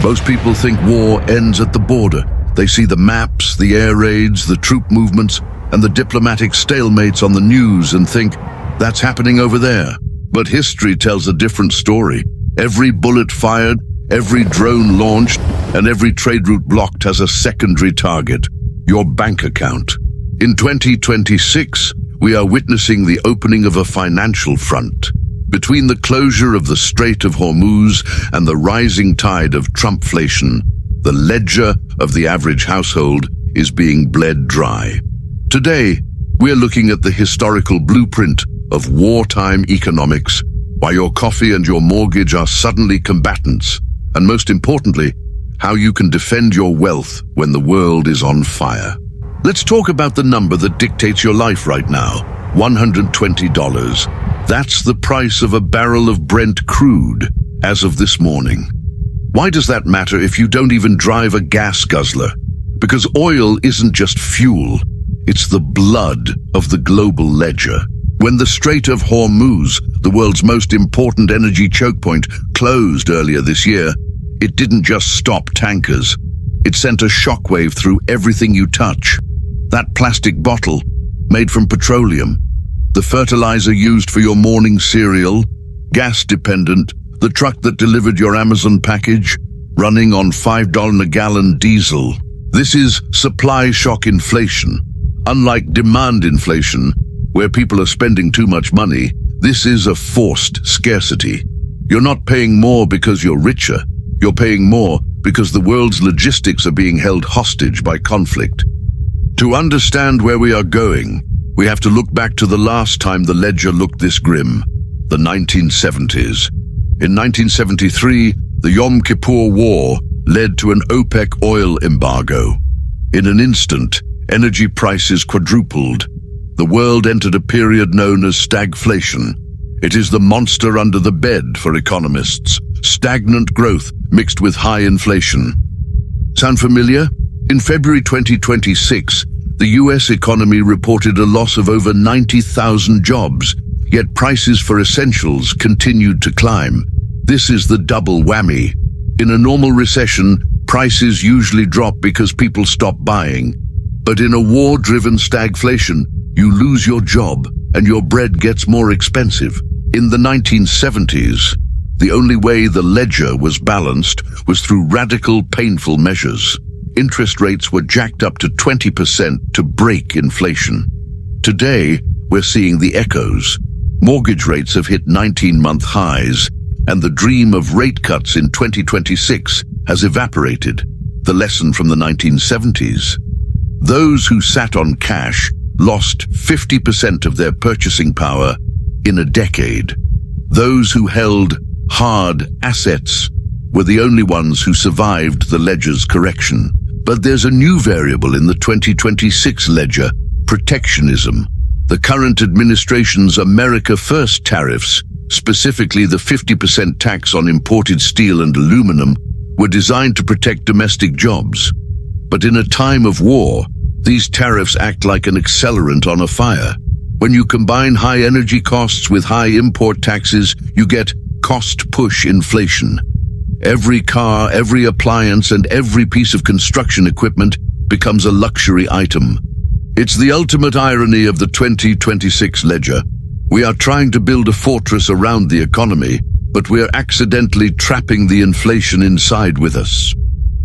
Most people think war ends at the border. They see the maps, the air raids, the troop movements, and the diplomatic stalemates on the news and think, that's happening over there. But history tells a different story. Every bullet fired, every drone launched, and every trade route blocked has a secondary target: your bank account. In 2026, we are witnessing the opening of a financial front. Between the closure of the Strait of Hormuz and the rising tide of Trumpflation, the ledger of the average household is being bled dry. Today, we're looking at the historical blueprint of wartime economics, why your coffee and your mortgage are suddenly combatants, and most importantly, how you can defend your wealth when the world is on fire. Let's talk about the number that dictates your life right now: $120. That's the price of a barrel of Brent crude as of this morning. Why does that matter if you don't even drive a gas guzzler? Because oil isn't just fuel, it's the blood of the global ledger. When the Strait of Hormuz, the world's most important energy choke point, closed earlier this year, it didn't just stop tankers. It sent a shockwave through everything you touch. That plastic bottle, made from petroleum, the fertilizer used for your morning cereal, gas-dependent, the truck that delivered your Amazon package, running on $5 a gallon diesel. This is supply shock inflation. Unlike demand inflation, where people are spending too much money, this is a forced scarcity. You're not paying more because you're richer. You're paying more because the world's logistics are being held hostage by conflict. To understand where we are going, we have to look back to the last time the ledger looked this grim, the 1970s. In 1973, the Yom Kippur War led to an OPEC oil embargo. In an instant, energy prices quadrupled. The world entered a period known as stagflation. It is the monster under the bed for economists. Stagnant growth mixed with high inflation. Sound familiar? In February 2026, the US economy reported a loss of over 90,000 jobs, yet prices for essentials continued to climb. This is the double whammy. In a normal recession, prices usually drop because people stop buying. But in a war-driven stagflation, you lose your job and your bread gets more expensive. In the 1970s, the only way the ledger was balanced was through radical, painful measures. Interest rates were jacked up to 20% to break inflation. Today, we're seeing the echoes. Mortgage rates have hit 19-month highs, and the dream of rate cuts in 2026 has evaporated, the lesson from the 1970s. Those who sat on cash lost 50% of their purchasing power in a decade. Those who held hard assets were the only ones who survived the ledger's correction. But there's a new variable in the 2026 ledger: protectionism. The current administration's America First tariffs, specifically the 50% tax on imported steel and aluminum, were designed to protect domestic jobs. But in a time of war, these tariffs act like an accelerant on a fire. When you combine high energy costs with high import taxes, you get cost-push inflation. Every car, every appliance, and every piece of construction equipment becomes a luxury item. It's the ultimate irony of the 2026 ledger. We are trying to build a fortress around the economy, but we're accidentally trapping the inflation inside with us.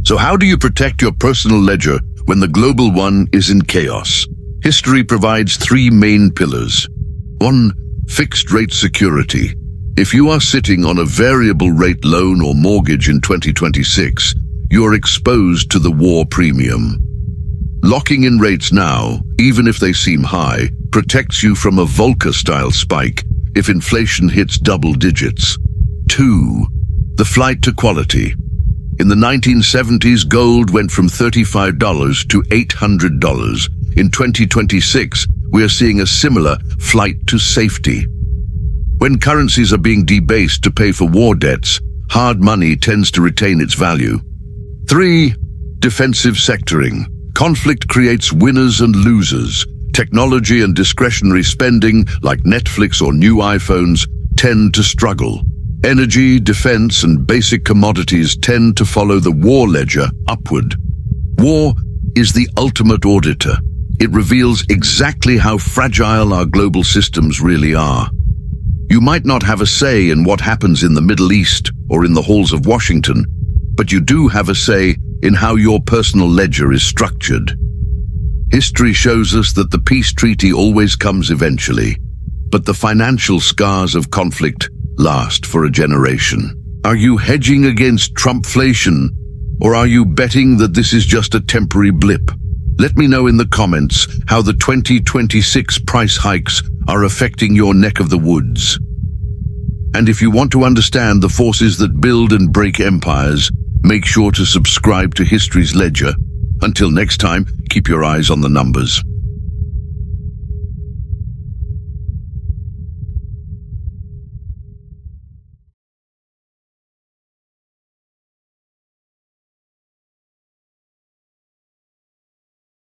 So how do you protect your personal ledger when the global one is in chaos? History provides three main pillars. 1. Fixed rate security. If you are sitting on a variable rate loan or mortgage in 2026, you are exposed to the war premium. Locking in rates now, even if they seem high, protects you from a Volcker-style spike if inflation hits double digits. 2. The flight to quality. In the 1970s, gold went from $35 to $800. In 2026, we are seeing a similar flight to safety. When currencies are being debased to pay for war debts, hard money tends to retain its value. 3. Defensive sectoring. Conflict creates winners and losers. Technology and discretionary spending, like Netflix or new iPhones, tend to struggle. Energy, defense, and basic commodities tend to follow the war ledger upward. War is the ultimate auditor. It reveals exactly how fragile our global systems really are. You might not have a say in what happens in the Middle East or in the halls of Washington, but you do have a say in how your personal ledger is structured. History shows us that the peace treaty always comes eventually, but the financial scars of conflict last for a generation. Are you hedging against Trumpflation, or are you betting that this is just a temporary blip? Let me know in the comments how the 2026 price hikes are affecting your neck of the woods. And if you want to understand the forces that build and break empires, make sure to subscribe to History's Ledger. Until next time, keep your eyes on the numbers.